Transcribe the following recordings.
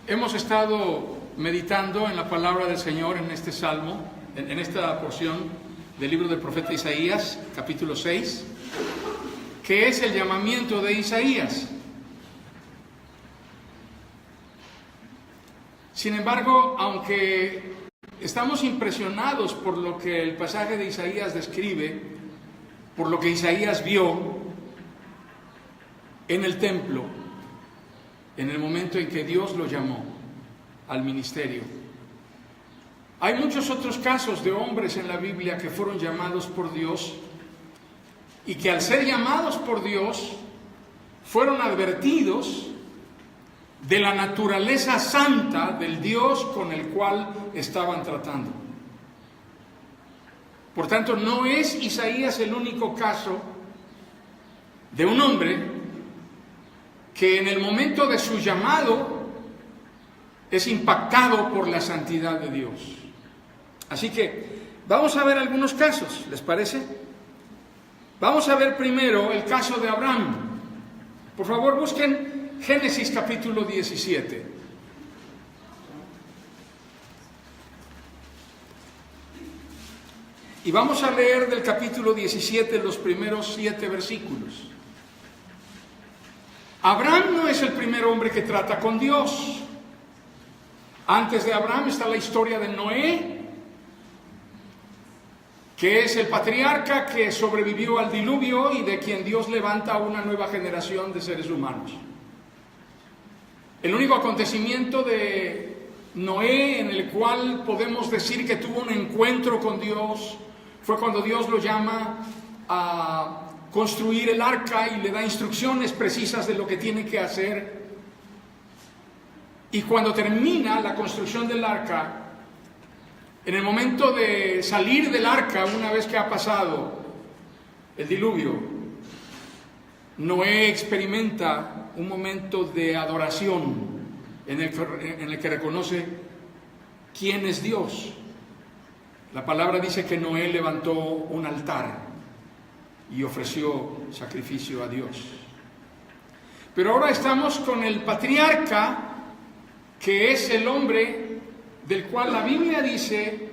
Hemos estado meditando en la palabra del Señor en este salmo, en esta porción del libro del profeta Isaías, capítulo 6, que es el llamamiento de Isaías. Sin embargo, aunque estamos impresionados por lo que el pasaje de Isaías describe, por lo que Isaías vio en el templo, en el momento en que Dios lo llamó al ministerio. Hay muchos otros casos de hombres en la Biblia que fueron llamados por Dios y que al ser llamados por Dios fueron advertidos de la naturaleza santa del Dios con el cual estaban tratando. Por tanto, no es Isaías el único caso de un hombre que en el momento de su llamado es impactado por la santidad de Dios. Así que vamos a ver algunos casos, ¿les parece? Vamos a ver primero el caso de Abraham. Por favor, busquen Génesis capítulo 17. Y vamos a leer del capítulo 17 los primeros 7 versículos. Abraham no es el primer hombre que trata con Dios. Antes de Abraham está la historia de Noé, que es el patriarca que sobrevivió al diluvio y de quien Dios levanta una nueva generación de seres humanos. El único acontecimiento de Noé en el cual podemos decir que tuvo un encuentro con Dios fue cuando Dios lo llama a construir el arca y le da instrucciones precisas de lo que tiene que hacer. Y cuando termina la construcción del arca, en el momento de salir del arca, una vez que ha pasado el diluvio, Noé experimenta un momento de adoración en el que reconoce quién es Dios. La palabra dice que Noé levantó un altar y ofreció sacrificio a Dios. Pero ahora estamos con el patriarca, que es el hombre del cual la Biblia dice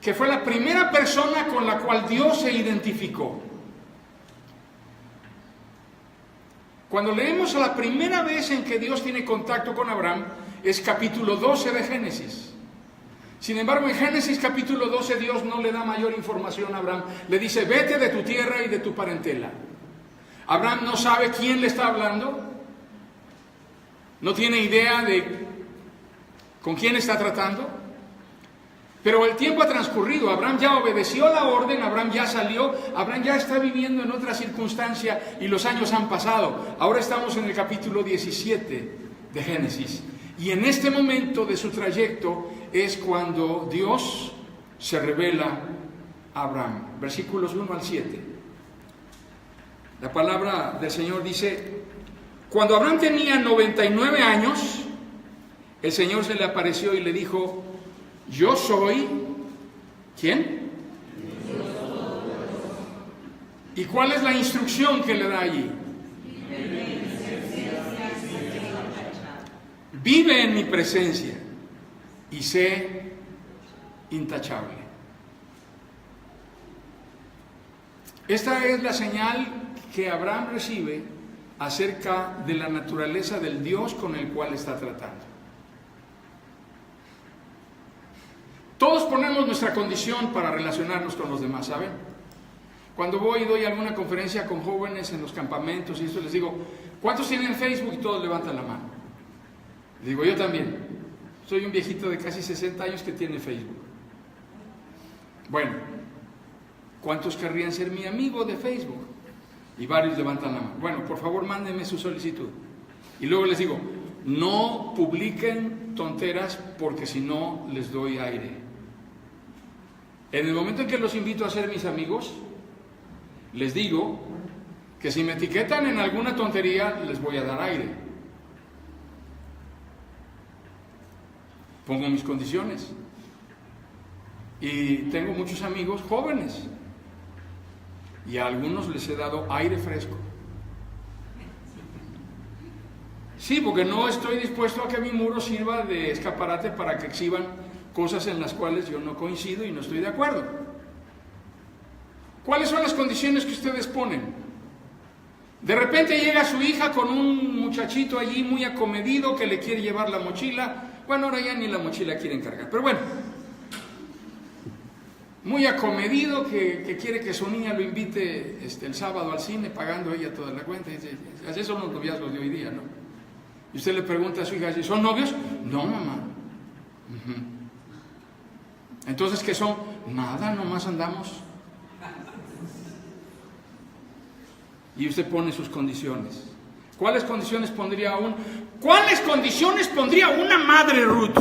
que fue la primera persona con la cual Dios se identificó. Cuando leemos a la primera vez en que Dios tiene contacto con Abraham, es capítulo 12 de Génesis. Sin embargo, en Génesis capítulo 12 Dios no le da mayor información a Abraham. Le dice, vete de tu tierra y de tu parentela. Abraham no sabe quién le está hablando. No tiene idea de con quién está tratando. Pero el tiempo ha transcurrido. Abraham ya obedeció la orden. Abraham ya salió. Abraham ya está viviendo en otra circunstancia y los años han pasado. Ahora estamos en el capítulo 17 de Génesis. Y en este momento de su trayecto es cuando Dios se revela a Abraham. Versículos 1 al 7. La palabra del Señor dice: cuando Abraham tenía 99 años, el Señor se le apareció y le dijo: yo soy... ¿Quién? ¿Y cuál es la instrucción que le da allí? Vive en mi presencia y sé intachable. Esta es la señal que Abraham recibe acerca de la naturaleza del Dios con el cual está tratando. Todos ponemos nuestra condición para relacionarnos con los demás, ¿saben? Cuando voy y doy alguna conferencia con jóvenes en los campamentos y eso, les digo, ¿cuántos tienen Facebook? Y todos levantan la mano. Digo, yo también. Soy un viejito de casi 60 años que tiene Facebook. Bueno, ¿cuántos querrían ser mi amigo de Facebook? Y varios levantan la mano. Bueno, por favor, mándenme su solicitud. Y luego les digo, no publiquen tonteras porque si no les doy aire. En el momento en que los invito a ser mis amigos, les digo que si me etiquetan en alguna tontería, les voy a dar aire. Pongo mis condiciones. Y tengo muchos amigos jóvenes. Y a algunos les he dado aire fresco. Sí, porque no estoy dispuesto a que mi muro sirva de escaparate para que exhiban cosas en las cuales yo no coincido y no estoy de acuerdo. ¿Cuáles son las condiciones que ustedes ponen? De repente llega su hija con un muchachito allí muy acomedido que le quiere llevar la mochila. Bueno, ahora ya ni la mochila quieren cargar, pero bueno. Muy acomedido que quiere que su niña lo invite el sábado al cine, pagando ella toda la cuenta. Así son los noviazgos de hoy día, ¿no? Y usted le pregunta a su hija, ¿son novios? No, mamá. Entonces, ¿qué son? Nada, nomás andamos. Y usted pone sus condiciones. ¿Cuáles condiciones pondría una madre, Ruth?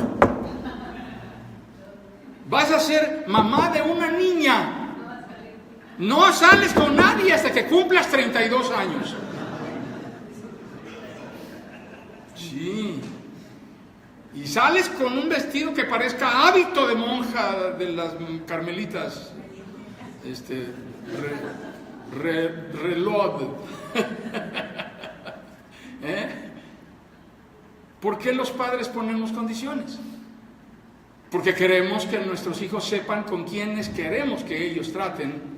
Vas a ser mamá de una niña. No sales con nadie hasta que cumplas 32 años. Sí. Y sales con un vestido que parezca hábito de monja de las carmelitas. Reloj. ¿Por qué los padres ponemos condiciones? Porque queremos que nuestros hijos sepan con quiénes queremos que ellos traten.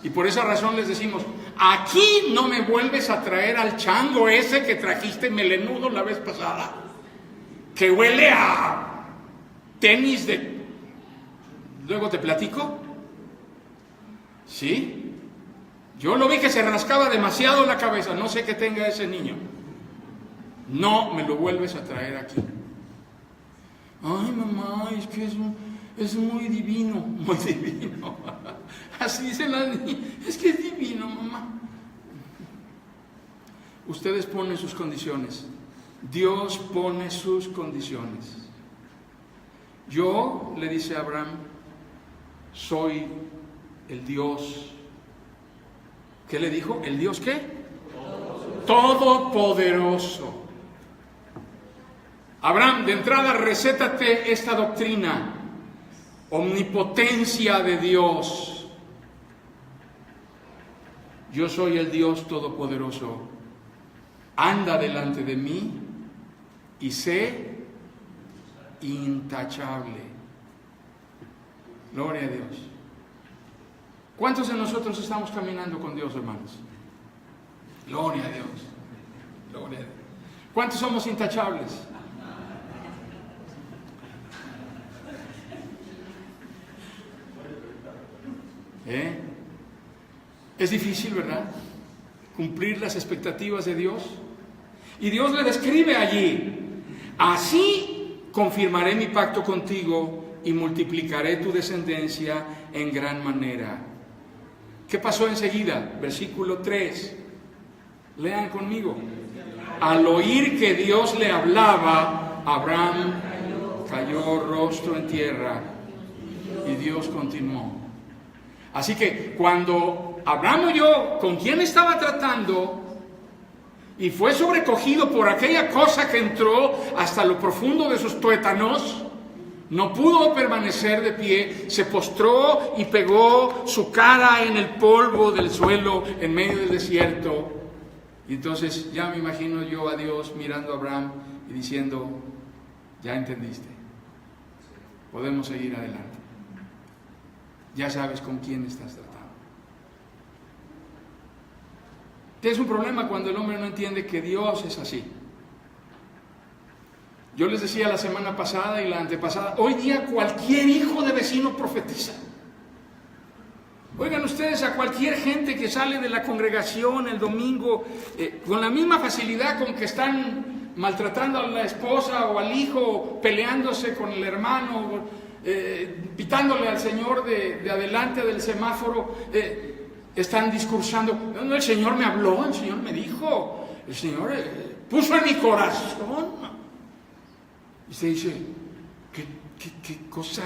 Y por esa razón les decimos, aquí no me vuelves a traer al chango ese que trajiste melenudo la vez pasada, que huele a tenis de... Luego te platico. ¿Sí? Yo lo vi que se rascaba demasiado la cabeza, no sé qué tenga ese niño. No me lo vuelves a traer aquí. Ay, mamá, es que es muy divino, muy divino. Así dicen las niñas, es que es divino, mamá. Ustedes ponen sus condiciones. Dios pone sus condiciones. Yo, le dice a Abraham, soy el Dios. ¿Qué le dijo? ¿El Dios qué? Todopoderoso. Abraham, de entrada, recétate esta doctrina. Omnipotencia de Dios. Yo soy el Dios Todopoderoso. Anda delante de mí y sé intachable. Gloria a Dios. ¿Cuántos de nosotros estamos caminando con Dios, hermanos? Gloria a Dios. Gloria a Dios. ¿Cuántos somos intachables? Es difícil, ¿verdad? Cumplir las expectativas de Dios. Y Dios le describe allí: así confirmaré mi pacto contigo y multiplicaré tu descendencia en gran manera. ¿Qué pasó enseguida? Versículo 3. Lean conmigo. Al oír que Dios le hablaba, Abraham cayó rostro en tierra y Dios continuó. Así que cuando Abraham oyó con quién estaba tratando y fue sobrecogido por aquella cosa que entró hasta lo profundo de sus tuétanos, no pudo permanecer de pie, se postró y pegó su cara en el polvo del suelo en medio del desierto. Y entonces ya me imagino yo a Dios mirando a Abraham y diciendo: ya entendiste, podemos seguir adelante. Ya sabes con quién estás tratando. Es un problema cuando el hombre no entiende que Dios es así. Yo les decía la semana pasada y la antepasada, hoy día cualquier hijo de vecino profetiza. Oigan ustedes, a cualquier gente que sale de la congregación el domingo, con la misma facilidad con que están maltratando a la esposa o al hijo, peleándose con el hermano, pitándole al señor de adelante del semáforo, están discursando: no, el Señor me habló, el Señor me dijo, el Señor puso en mi corazón. Y se dice: ¿qué cosa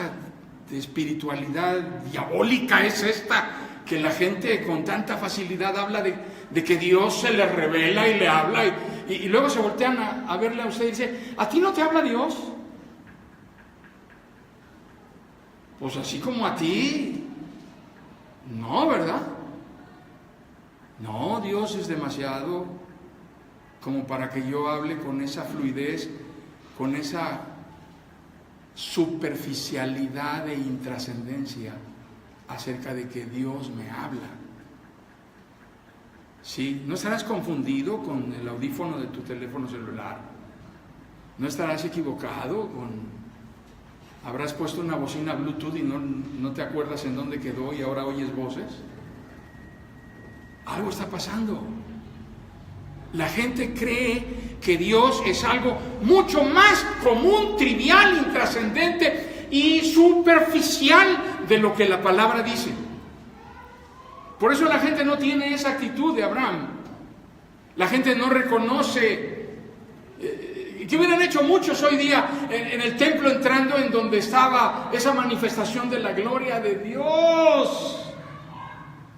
de espiritualidad diabólica es esta? Que la gente con tanta facilidad habla de que Dios se le revela y le habla, y luego se voltean a verle a usted y dice: ¿a ti no te habla Dios? Pues así como a ti, no, ¿verdad? No, Dios es demasiado como para que yo hable con esa fluidez, con esa superficialidad e intrascendencia acerca de que Dios me habla. Sí, no estarás confundido con el audífono de tu teléfono celular, no estarás equivocado habrás puesto una bocina Bluetooth y no te acuerdas en dónde quedó y ahora oyes voces. Algo está pasando. La gente cree que Dios es algo mucho más común, trivial, intrascendente y superficial de lo que la palabra dice. Por eso la gente no tiene esa actitud de Abraham. La gente no reconoce. ¿Qué hubieran hecho muchos hoy día en el templo entrando en donde estaba esa manifestación de la gloria de Dios?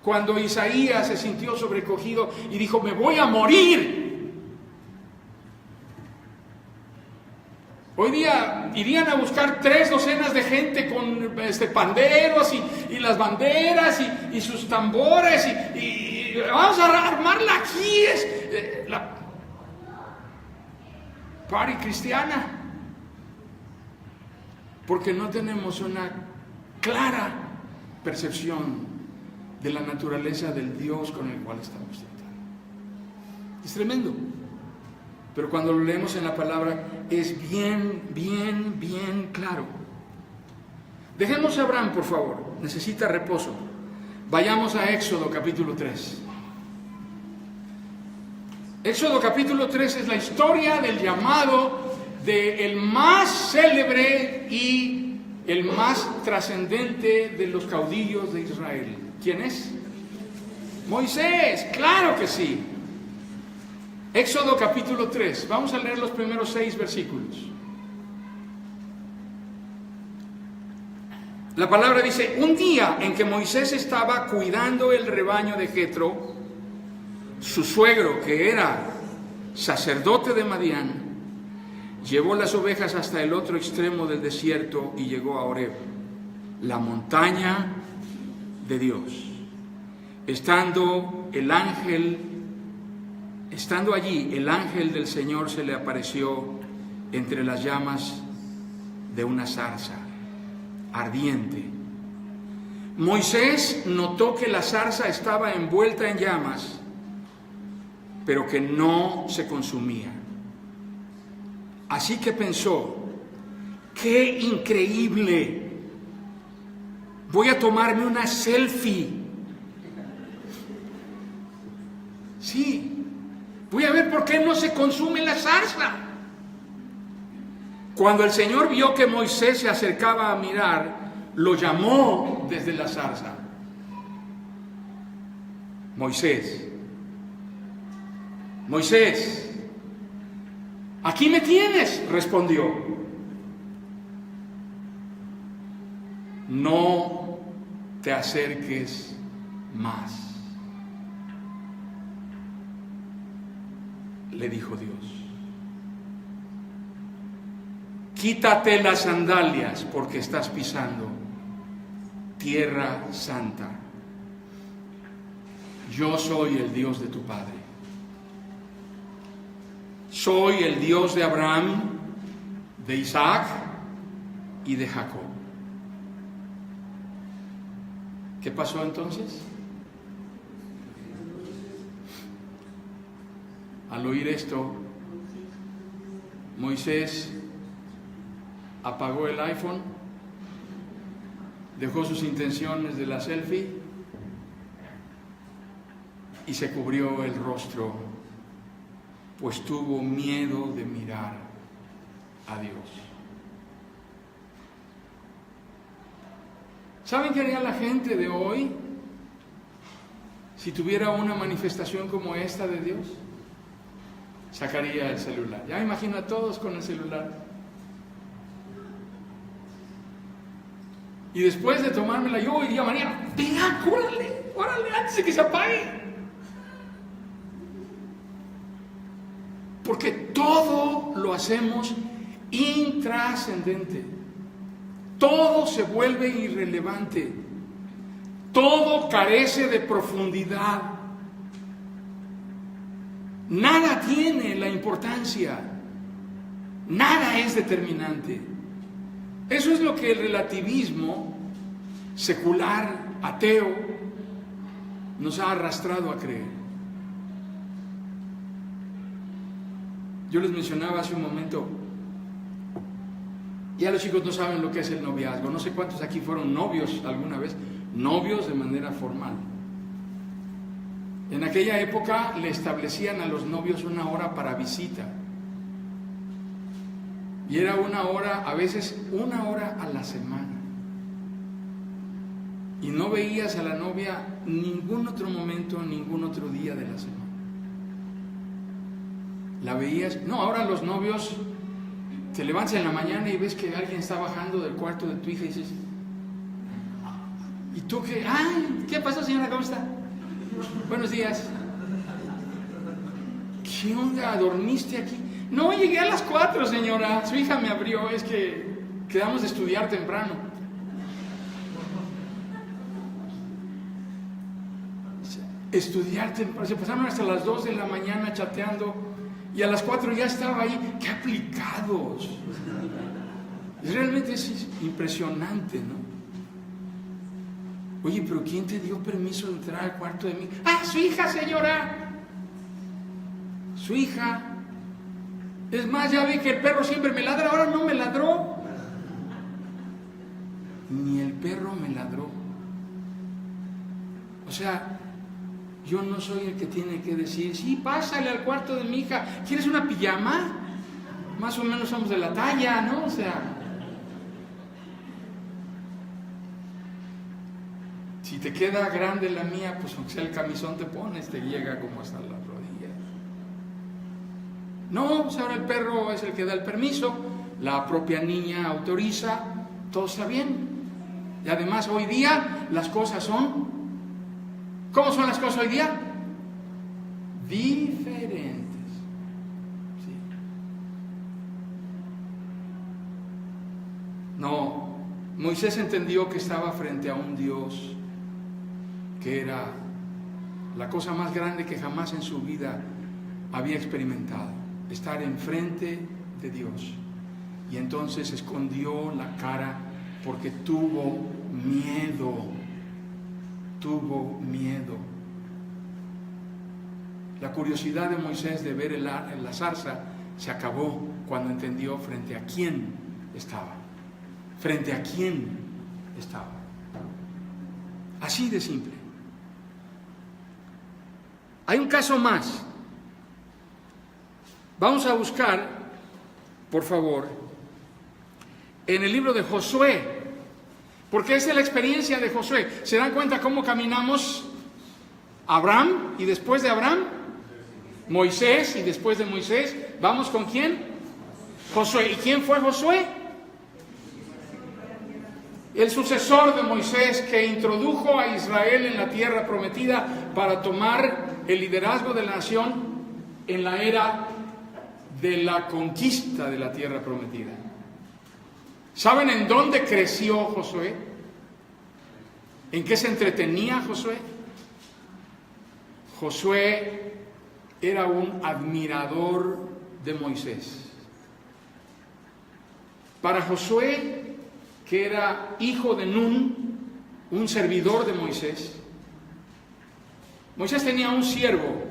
Cuando Isaías se sintió sobrecogido y dijo, me voy a morir. Hoy día irían a buscar 3 docenas de gente con panderos y las banderas y sus tambores y vamos a armarla aquí, es la party cristiana, porque no tenemos una clara percepción de la naturaleza del Dios con el cual estamos tratando. Es tremendo. Pero cuando lo leemos en la palabra es bien claro. Dejemos a Abraham, por favor. Necesita reposo. Vayamos a Éxodo capítulo 3. Éxodo capítulo 3 es la historia del llamado del más célebre y el más trascendente de los caudillos de Israel. ¿Quién es? Moisés, claro que sí. Éxodo capítulo 3, vamos a leer los primeros 6 versículos. La palabra dice, un día en que Moisés estaba cuidando el rebaño de Jetro, su suegro, que era sacerdote de Madián, llevó las ovejas hasta el otro extremo del desierto y llegó a Horeb, la montaña de Dios. Estando allí, el ángel del Señor se le apareció entre las llamas de una zarza ardiente. Moisés notó que la zarza estaba envuelta en llamas, pero que no se consumía. Así que pensó, ¡qué increíble! Voy a tomarme una selfie. Sí, voy a ver por qué no se consume la zarza. Cuando el Señor vio que Moisés se acercaba a mirar, lo llamó desde la zarza. Moisés, Moisés, aquí me tienes, respondió. No te acerques más, le dijo Dios. Quítate las sandalias porque estás pisando tierra santa. Yo soy el Dios de tu padre. Soy el Dios de Abraham, de Isaac y de Jacob. ¿Qué pasó entonces? Al oír esto, Moisés apagó el iPhone, dejó sus intenciones de la selfie y se cubrió el rostro, pues tuvo miedo de mirar a Dios. ¿Saben qué haría la gente de hoy si tuviera una manifestación como esta de Dios? Sacaría el celular. Ya me imagino a todos con el celular. Y después de tomármela, yo diría a María, venga, órale, antes de que se apague. Porque todo lo hacemos intrascendente. Todo se vuelve irrelevante. Todo carece de profundidad. Nada tiene la importancia. Nada es determinante. Eso es lo que el relativismo secular, ateo, nos ha arrastrado a creer. Yo les mencionaba hace un momento, ya los chicos no saben lo que es el noviazgo. No sé cuántos aquí fueron novios alguna vez, novios de manera formal. En aquella época le establecían a los novios una hora para visita. Y era una hora, a veces una hora a la semana. Y no veías a la novia ningún otro momento, ningún otro día de la semana. La veías, no, ahora los novios te levantas en la mañana y ves que alguien está bajando del cuarto de tu hija y dices, ¿y tú qué? ¡Ay! ¿Qué pasó, señora? ¿Cómo está? Buenos días. ¿Qué onda? ¿Dormiste aquí? No, llegué a las 4, señora. Su hija me abrió, es que quedamos de estudiar temprano. Estudiar temprano. Se pasaron hasta las 2 de la mañana chateando y a las 4 ya estaba ahí. ¡Qué aplicados! Realmente es impresionante, ¿no? Oye, pero ¿quién te dio permiso de entrar al cuarto de mí? ¡Ah, su hija, señora! Su hija. Es más, ya vi que el perro siempre me ladra, ahora no me ladró. Ni el perro me ladró. O sea, yo no soy el que tiene que decir, sí, pásale al cuarto de mi hija. ¿Quieres una pijama? Más o menos somos de la talla, ¿no? O sea, si te queda grande la mía, pues aunque sea el camisón te pones, te llega como hasta las rodillas. No, pues ahora el perro es el que da el permiso, la propia niña autoriza, todo está bien. Y además hoy día las cosas son, ¿cómo son las cosas hoy día? Diferentes. ¿Sí? No, Moisés entendió que estaba frente a un Dios que era la cosa más grande que jamás en su vida había experimentado. Estar enfrente de Dios. Y entonces escondió la cara porque tuvo miedo. Tuvo miedo. La curiosidad de Moisés de ver la zarza se acabó cuando entendió frente a quién estaba. Frente a quién estaba. Así de simple. Hay un caso más. Vamos a buscar, por favor, en el libro de Josué, porque esa es la experiencia de Josué. ¿Se dan cuenta cómo caminamos? Abraham, y después de Abraham, Moisés, y después de Moisés, ¿vamos con quién? Josué. ¿Y quién fue Josué? El sucesor de Moisés que introdujo a Israel en la tierra prometida para tomar el liderazgo de la nación en la era de la conquista de la tierra prometida. ¿Saben en dónde creció Josué? ¿En qué se entretenía Josué? Josué era un admirador de Moisés. Para Josué, que era hijo de Nun, un servidor de Moisés, Moisés tenía un siervo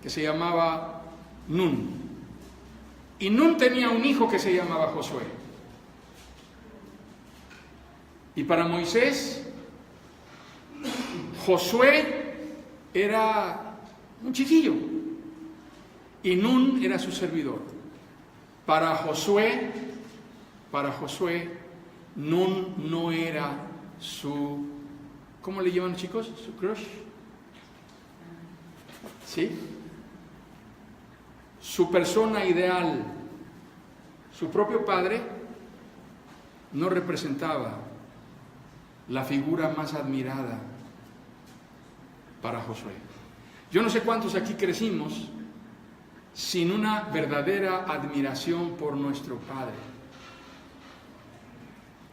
que se llamaba Nun. Y Nun tenía un hijo que se llamaba Josué. Y para Moisés, Josué era un chiquillo y Nun era su servidor. Para Josué, Nun no era su, ¿cómo le llaman, chicos? ¿Su crush? ¿Sí? Su persona ideal. Su propio padre no representaba la figura más admirada para Josué. Yo no sé cuántos aquí crecimos sin una verdadera admiración por nuestro padre.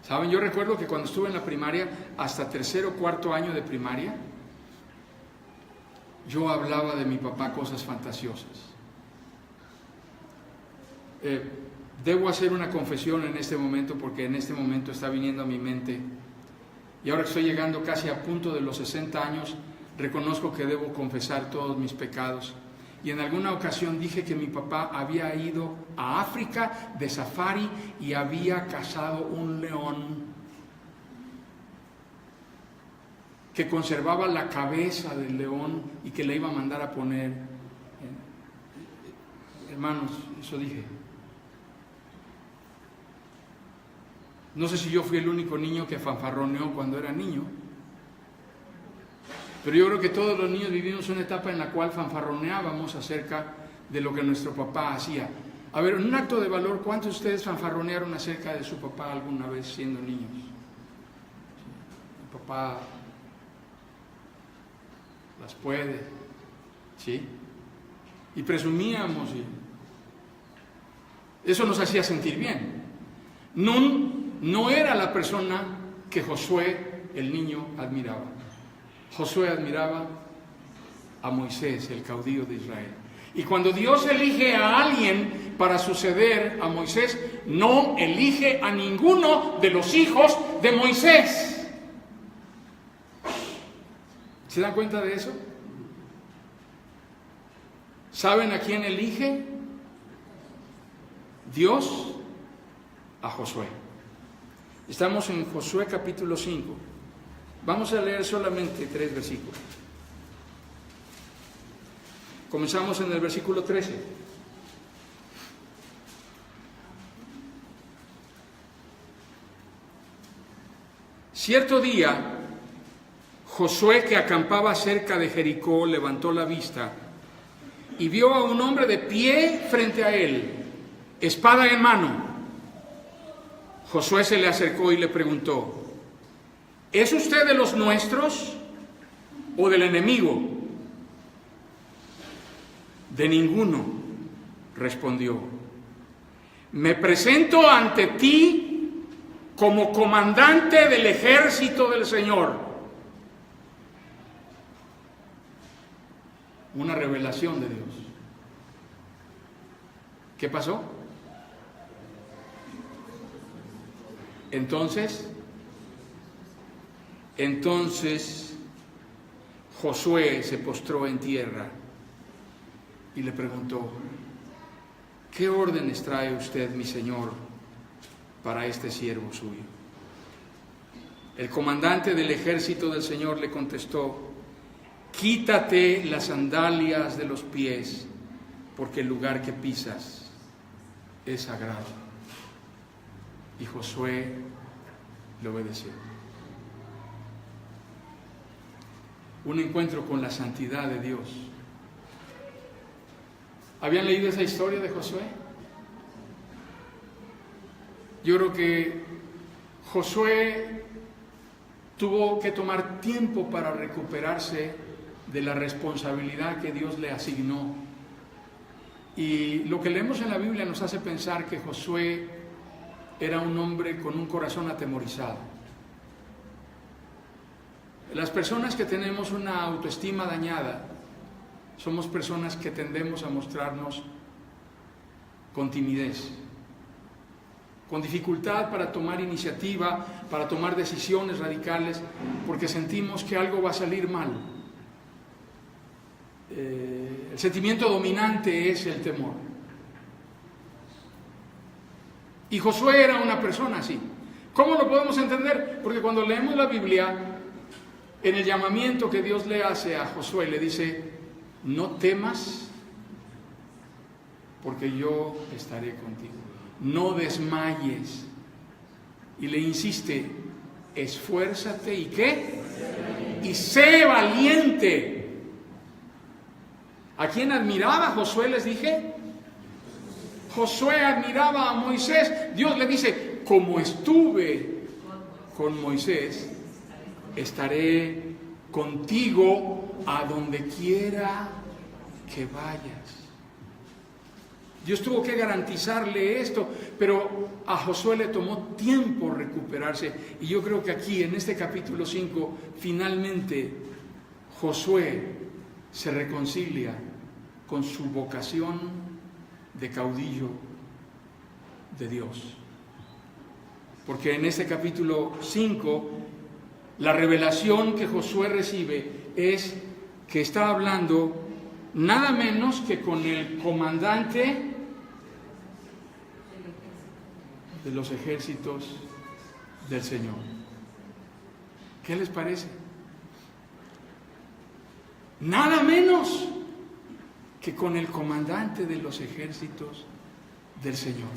¿Saben? Yo recuerdo que cuando estuve en la primaria, hasta 3er o 4 año de primaria, yo hablaba de mi papá cosas fantasiosas. Debo hacer una confesión en este momento, porque en este momento está viniendo a mi mente, y ahora que estoy llegando casi a punto de los 60 años, reconozco que debo confesar todos mis pecados. Y en alguna ocasión dije que mi papá había ido a África de safari y había cazado un león que conservaba la cabeza del león y que le iba a mandar a poner. Hermanos, eso dije. No sé si yo fui el único niño que fanfarroneó cuando era niño, pero yo creo que todos los niños vivimos una etapa en la cual fanfarroneábamos acerca de lo que nuestro papá hacía. A ver, en un acto de valor, ¿cuántos de ustedes fanfarronearon acerca de su papá alguna vez siendo niños? Mi papá las puede, ¿sí? Y presumíamos, y eso nos hacía sentir bien. Nun no era la persona que Josué, el niño, admiraba. Josué admiraba a Moisés, el caudillo de Israel. Y cuando Dios elige a alguien para suceder a Moisés, no elige a ninguno de los hijos de Moisés. ¿Se dan cuenta de eso? ¿Saben a quién elige? Dios a Josué. Estamos en Josué capítulo 5. Vamos a leer solamente 3 versículos. Comenzamos en el versículo 13. Cierto día, Josué, que acampaba cerca de Jericó, levantó la vista y vio a un hombre de pie frente a él, espada en mano. Josué se le acercó y le preguntó: ¿es usted de los nuestros o del enemigo? De ninguno, respondió. Me presento ante ti como comandante del ejército del Señor. Una revelación de Dios. ¿Qué pasó? Entonces Josué se postró en tierra y le preguntó: ¿qué órdenes trae usted, mi señor, para este siervo suyo? El comandante del ejército del Señor le contestó: quítate las sandalias de los pies, porque el lugar que pisas es sagrado. Y Josué le obedeció. Un encuentro con la santidad de Dios. ¿Habían leído esa historia de Josué? Yo creo que Josué tuvo que tomar tiempo para recuperarse de la responsabilidad que Dios le asignó. Y lo que leemos en la Biblia nos hace pensar que Josué era un hombre con un corazón atemorizado. Las personas que tenemos una autoestima dañada somos personas que tendemos a mostrarnos con timidez, con dificultad para tomar iniciativa, para tomar decisiones radicales, porque sentimos que algo va a salir mal. El sentimiento dominante es el temor. Y Josué era una persona así. ¿Cómo lo podemos entender? Porque cuando leemos la Biblia, en el llamamiento que Dios le hace a Josué, le dice: no temas, porque yo estaré contigo. No desmayes. Y le insiste: esfuérzate y ¿qué? Y sé valiente. ¿A quién admiraba Josué? Les dije. Josué admiraba a Moisés. Dios le dice: como estuve con Moisés, estaré contigo a donde quiera que vayas. Dios tuvo que garantizarle esto, pero a Josué le tomó tiempo recuperarse. Y yo creo que aquí, en este capítulo 5, finalmente Josué se reconcilia con su vocación de caudillo de Dios. Porque en este capítulo 5, la revelación que Josué recibe es que está hablando nada menos que con el comandante de los ejércitos del Señor. ¿Qué les parece? Nada menos que con el comandante de los ejércitos del Señor.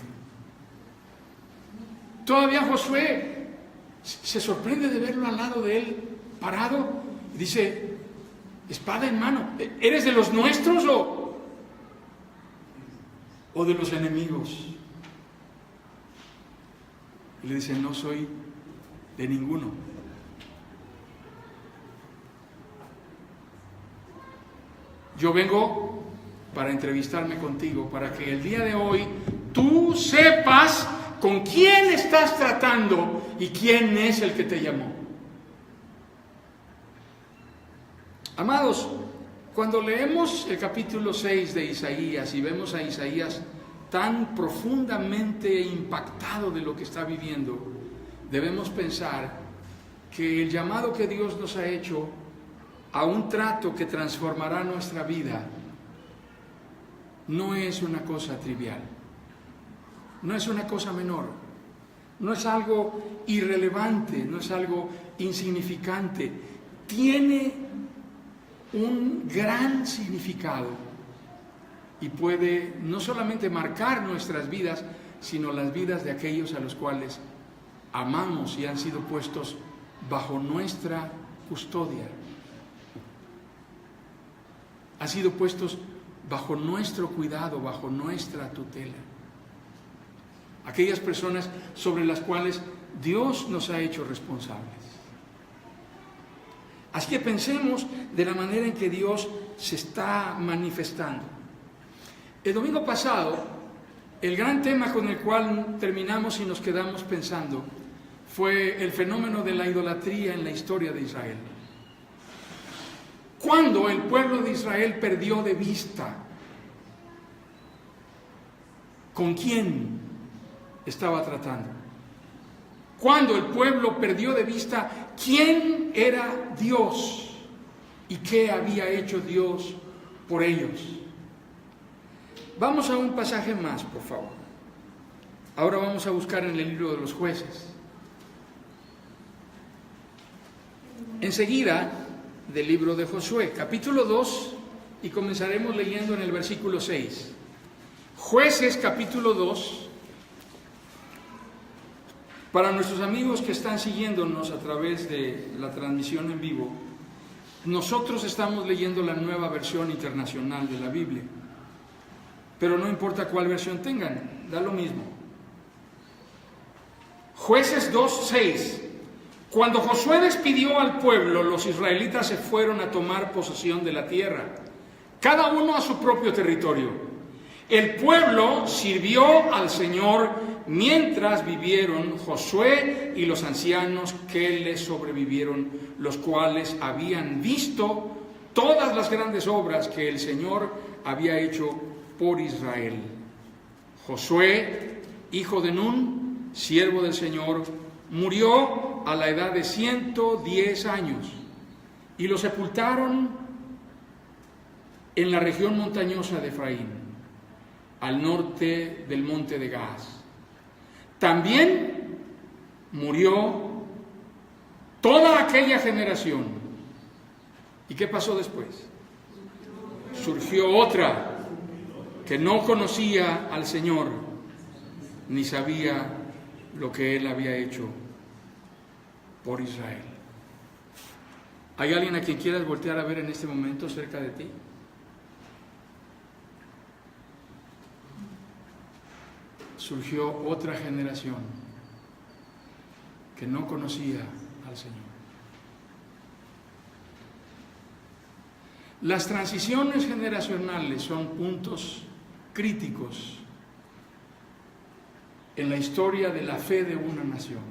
Todavía Josué se sorprende de verlo al lado de él, parado, y dice, espada en mano, ¿eres de los nuestros o de los enemigos? Y le dice, no soy de ninguno. Yo vengo para entrevistarme contigo, para que el día de hoy tú sepas con quién estás tratando y quién es el que te llamó. Amados, cuando leemos el capítulo 6 de Isaías y vemos a Isaías tan profundamente impactado de lo que está viviendo, debemos pensar que el llamado que Dios nos ha hecho a un trato que transformará nuestra vida no es una cosa trivial, no es una cosa menor, no es algo irrelevante, no es algo insignificante, tiene un gran significado y puede no solamente marcar nuestras vidas, sino las vidas de aquellos a los cuales amamos y han sido puestos bajo nuestra custodia. Han sido puestos bajo nuestro cuidado, bajo nuestra tutela. Aquellas personas sobre las cuales Dios nos ha hecho responsables. Así que pensemos de la manera en que Dios se está manifestando. El domingo pasado, el gran tema con el cual terminamos y nos quedamos pensando fue el fenómeno de la idolatría en la historia de Israel. Cuando el pueblo de Israel perdió de vista con quién estaba tratando. Cuando el pueblo perdió de vista quién era Dios y qué había hecho Dios por ellos. Vamos a un pasaje más, por favor. Ahora vamos a buscar en el libro de los Jueces. Enseguida del libro de Josué, capítulo 2, y comenzaremos leyendo en el versículo 6. Jueces, capítulo 2. Para nuestros amigos que están siguiéndonos a través de la transmisión en vivo, nosotros estamos leyendo la Nueva Versión Internacional de la Biblia. Pero no importa cuál versión tengan, da lo mismo. Jueces 2:6. Cuando Josué despidió al pueblo, los israelitas se fueron a tomar posesión de la tierra, cada uno a su propio territorio. El pueblo sirvió al Señor mientras vivieron Josué y los ancianos que le sobrevivieron, los cuales habían visto todas las grandes obras que el Señor había hecho por Israel. Josué, hijo de Nun, siervo del Señor, murió a la edad de 110 años y lo sepultaron en la región montañosa de Efraín, al norte del monte de Gaas. También murió toda aquella generación. ¿Y qué pasó después? Surgió otra que no conocía al Señor, ni sabía lo que Él había hecho por Israel. ¿Hay alguien a quien quieras voltear a ver en este momento cerca de ti? Surgió otra generación que no conocía al Señor. Las transiciones generacionales son puntos críticos en la historia de la fe de una nación,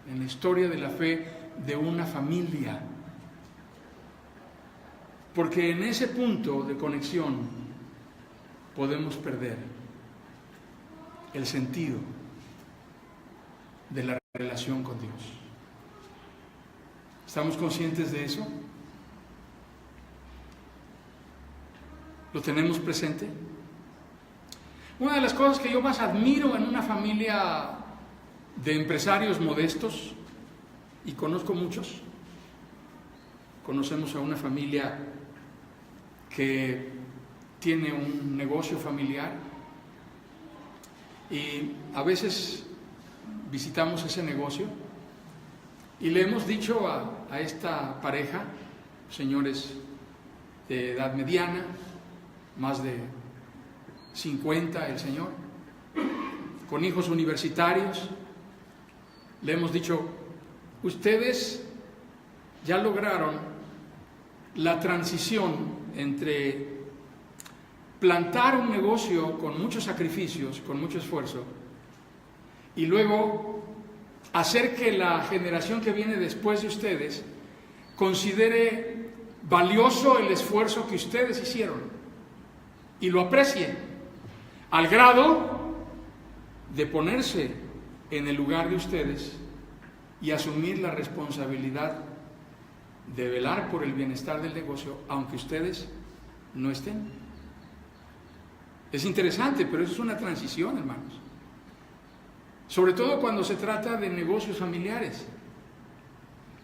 en la historia de la fe de una familia. Porque en ese punto de conexión podemos perder el sentido de la relación con Dios. ¿Estamos conscientes de eso? ¿Lo tenemos presente? Una de las cosas que yo más admiro en una familia de empresarios modestos, y conozco muchos, conocemos a una familia que tiene un negocio familiar y a veces visitamos ese negocio y le hemos dicho a esta pareja, señores de edad mediana, más de 50 el señor, con hijos universitarios, le hemos dicho: ustedes ya lograron la transición entre plantar un negocio con muchos sacrificios, con mucho esfuerzo, y luego hacer que la generación que viene después de ustedes considere valioso el esfuerzo que ustedes hicieron y lo aprecie, al grado de ponerse en el lugar de ustedes y asumir la responsabilidad de velar por el bienestar del negocio, aunque ustedes no estén. Es interesante, pero eso es una transición, hermanos. Sobre todo cuando se trata de negocios familiares.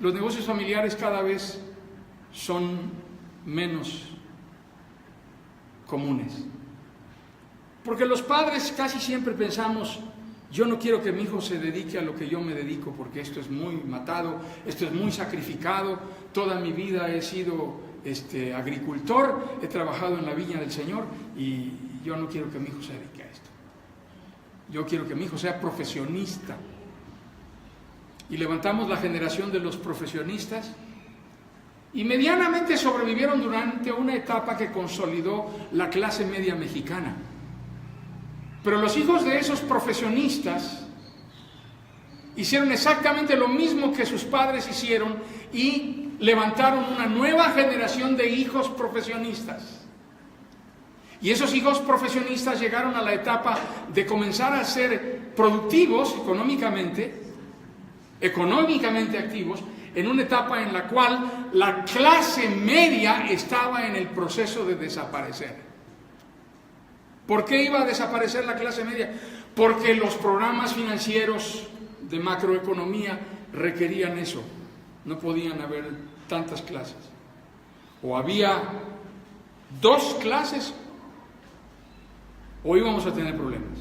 Los negocios familiares cada vez son menos comunes. Porque los padres casi siempre pensamos: yo no quiero que mi hijo se dedique a lo que yo me dedico, porque esto es muy matado, esto es muy sacrificado, toda mi vida he sido agricultor, he trabajado en la viña del Señor y yo no quiero que mi hijo se dedique a esto. Yo quiero que mi hijo sea profesionista. Y levantamos la generación de los profesionistas y medianamente sobrevivieron durante una etapa que consolidó la clase media mexicana. Pero los hijos de esos profesionistas hicieron exactamente lo mismo que sus padres hicieron y levantaron una nueva generación de hijos profesionistas. Y esos hijos profesionistas llegaron a la etapa de comenzar a ser productivos económicamente activos, en una etapa en la cual la clase media estaba en el proceso de desaparecer. ¿Por qué iba a desaparecer la clase media? Porque los programas financieros de macroeconomía requerían eso. No podían haber tantas clases. O había 2 clases o íbamos a tener problemas.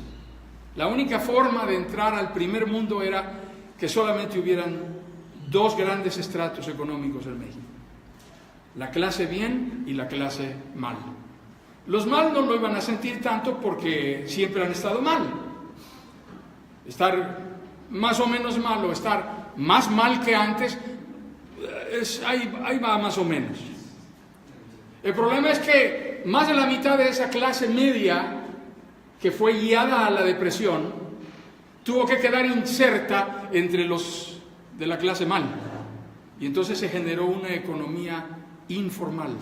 La única forma de entrar al primer mundo era que solamente hubieran 2 grandes estratos económicos en México: la clase bien y la clase mal. Los mal no lo iban a sentir tanto porque siempre han estado mal. Estar más o menos mal o estar más mal que antes, ahí va más o menos. El problema es que más de la mitad de esa clase media que fue guiada a la depresión tuvo que quedar inserta entre los de la clase mal. Y entonces se generó una economía informal.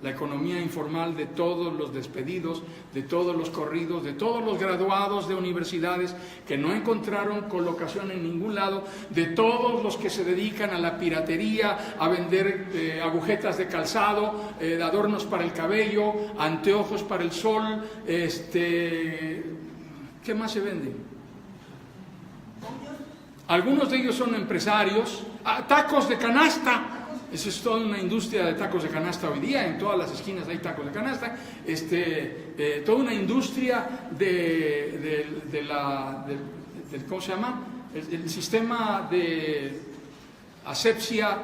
La economía informal de todos los despedidos, de todos los corridos, de todos los graduados de universidades que no encontraron colocación en ningún lado, de todos los que se dedican a la piratería, a vender agujetas de calzado, adornos para el cabello, anteojos para el sol, ¿qué más se vende? Algunos de ellos son empresarios, tacos de canasta. Eso es toda una industria de tacos de canasta hoy día, en todas las esquinas hay tacos de canasta, toda una industria del ¿cómo se llama? El sistema de asepsia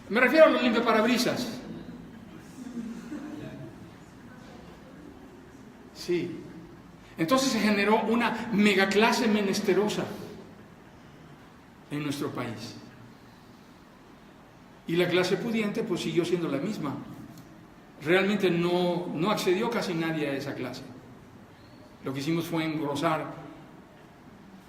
me refiero a los limpiaparabrisas. Sí. Entonces se generó una megaclase menesterosa en nuestro país. Y la clase pudiente pues siguió siendo la misma. Realmente no accedió casi nadie a esa clase. Lo que hicimos fue engrosar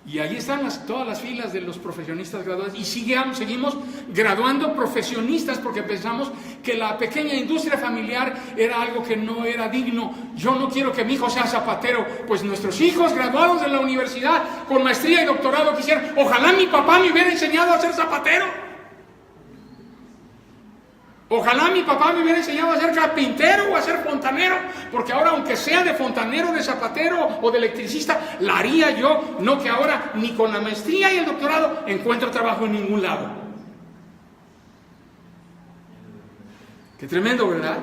Y ahí están todas las filas de los profesionistas graduados. Y seguimos graduando profesionistas porque pensamos que la pequeña industria familiar era algo que no era digno. Yo no quiero que mi hijo sea zapatero. Pues nuestros hijos graduados de la universidad con maestría y doctorado quisieran, ojalá mi papá me hubiera enseñado a ser zapatero. Ojalá mi papá me hubiera enseñado a ser carpintero o a ser fontanero, porque ahora aunque sea de fontanero, de zapatero o de electricista, la haría yo, no que ahora ni con la maestría y el doctorado encuentro trabajo en ningún lado. Qué tremendo, ¿verdad?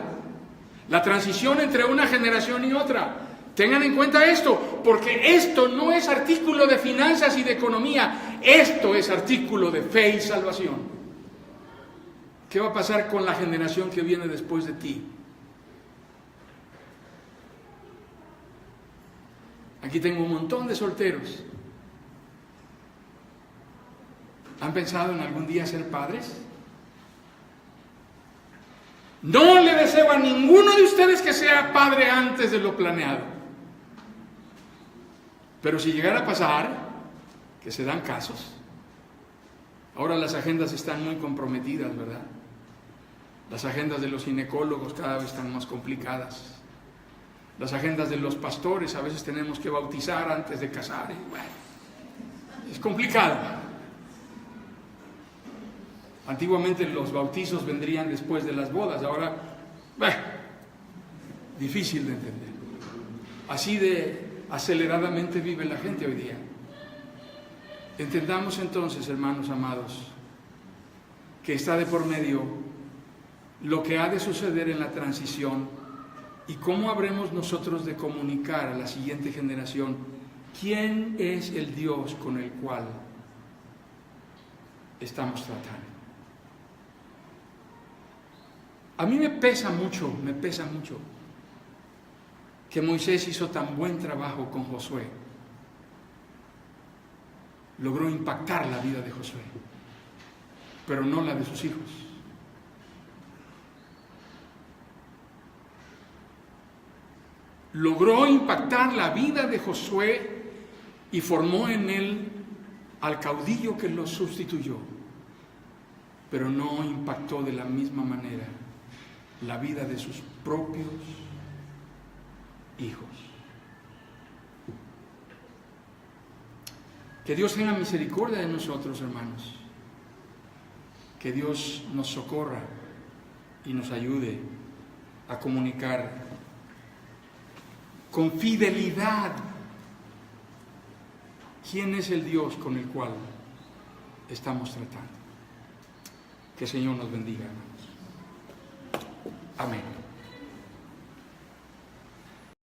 La transición entre una generación y otra. Tengan en cuenta esto, porque esto no es artículo de finanzas y de economía, esto es artículo de fe y salvación. ¿Qué va a pasar con la generación que viene después de ti? Aquí tengo un montón de solteros. ¿Han pensado en algún día ser padres? No le deseo a ninguno de ustedes que sea padre antes de lo planeado. Pero si llegara a pasar, que se dan casos. Ahora las agendas están muy comprometidas, ¿verdad? Las agendas de los ginecólogos cada vez están más complicadas. Las agendas de los pastores, a veces tenemos que bautizar antes de casar. Y bueno, es complicado. Antiguamente los bautizos vendrían después de las bodas, ahora, difícil de entender. Así de aceleradamente vive la gente hoy día. Entendamos entonces, hermanos amados, que está de por medio lo que ha de suceder en la transición y cómo habremos nosotros de comunicar a la siguiente generación quién es el Dios con el cual estamos tratando. A mí me pesa mucho que Moisés hizo tan buen trabajo con Josué. Logró impactar la vida de Josué, pero no la de sus hijos. Logró impactar la vida de Josué y formó en él al caudillo que lo sustituyó, pero no impactó de la misma manera la vida de sus propios hijos. Que Dios tenga misericordia de nosotros, hermanos. Que Dios nos socorra y nos ayude a comunicar con fidelidad quién es el Dios con el cual estamos tratando. Que el Señor nos bendiga, hermanos. Amén.